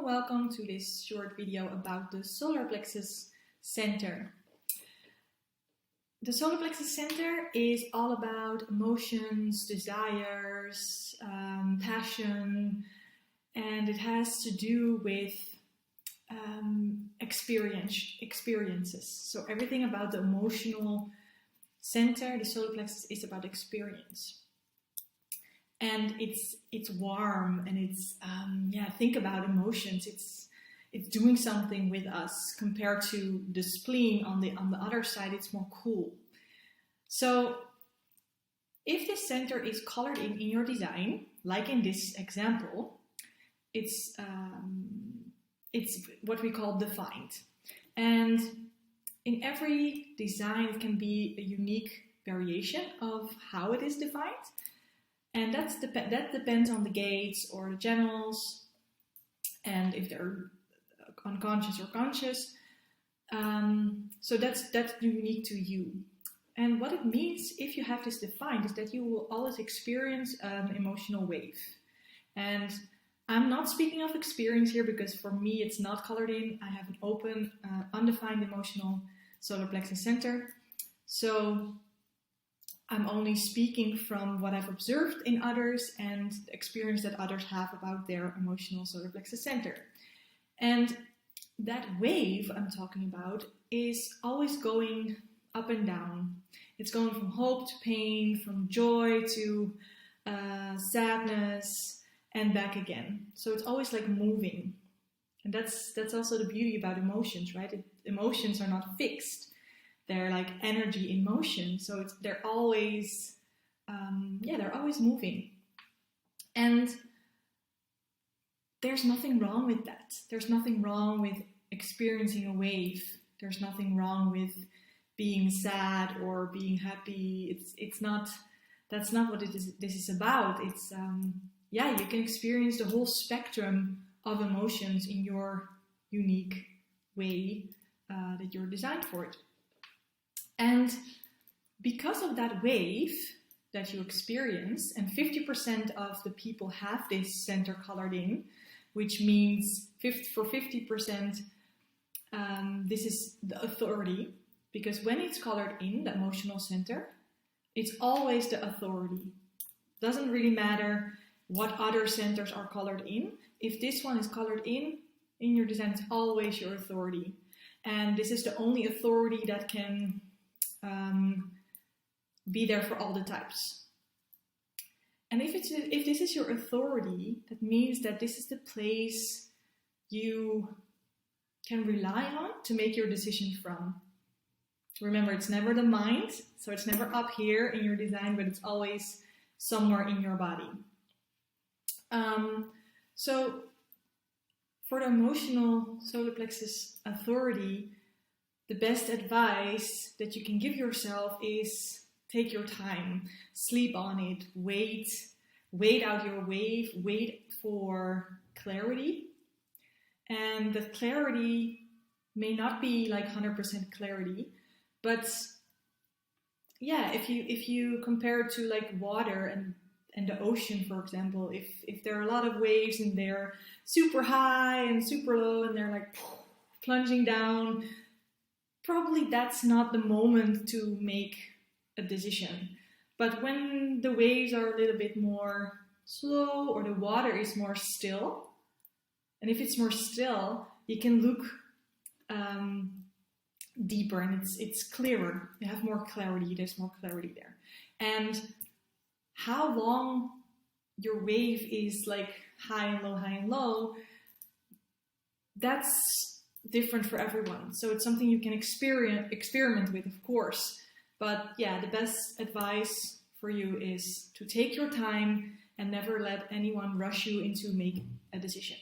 and welcome to this short video about the Solar Plexus Center. The Solar Plexus Center is all about emotions, desires, passion, and it has to do with experiences. So everything about the emotional center, the Solar Plexus, is about experience. And it's warm, and it's think about emotions. It's doing something with us compared to the spleen on the other side. It's more cool. So if this center is colored in your design, like in this example, it's what we call defined. And in every design, it can be a unique variation of how it is defined. And that depends on the gates or the channels, and if they're unconscious or conscious. So that's unique to you. And what it means, if you have this defined, is that you will always experience an emotional wave. And I'm not speaking of experience here because for me it's not colored in. I have an open, undefined emotional solar plexus center. So I'm only speaking from what I've observed in others and the experience that others have about their emotional solar plexus center. And that wave I'm talking about is always going up and down. It's going from hope to pain, from joy to sadness, and back again. So it's always like moving. And that's also the beauty about emotions, right? Emotions are not fixed. They're like energy in motion, so they're always moving, and there's nothing wrong with that. There's nothing wrong with experiencing a wave. There's nothing wrong with being sad or being happy. It's not. That's not what this is about. It's you can experience the whole spectrum of emotions in your unique way that you're designed for it. And because of that wave that you experience, and 50% of the people have this center colored in, which means for 50%, this is the authority, because when it's colored in, the emotional center, it's always the authority. Doesn't really matter what other centers are colored in. If this one is colored in your design, it's always your authority. And this is the only authority that can be there for all the types. And if this is your authority, that means that this is the place you can rely on to make your decisions from. Remember, it's never the mind, so it's never up here in your design, but it's always somewhere in your body. So for the emotional solar plexus authority, the best advice that you can give yourself is take your time, sleep on it, wait out your wave, wait for clarity. And that clarity may not be like 100% clarity, but if you compare it to like water and the ocean, for example, if there are a lot of waves and they're super high and super low and they're like plunging down, probably that's not the moment to make a decision. But when the waves are a little bit more slow or the water is more still, and if it's more still, you can look deeper and it's clearer. You have more clarity. There's more clarity there. And how long your wave is like high and low, that's different for everyone. So it's something you can experiment with, of course. But the best advice for you is to take your time and never let anyone rush you into make a decision.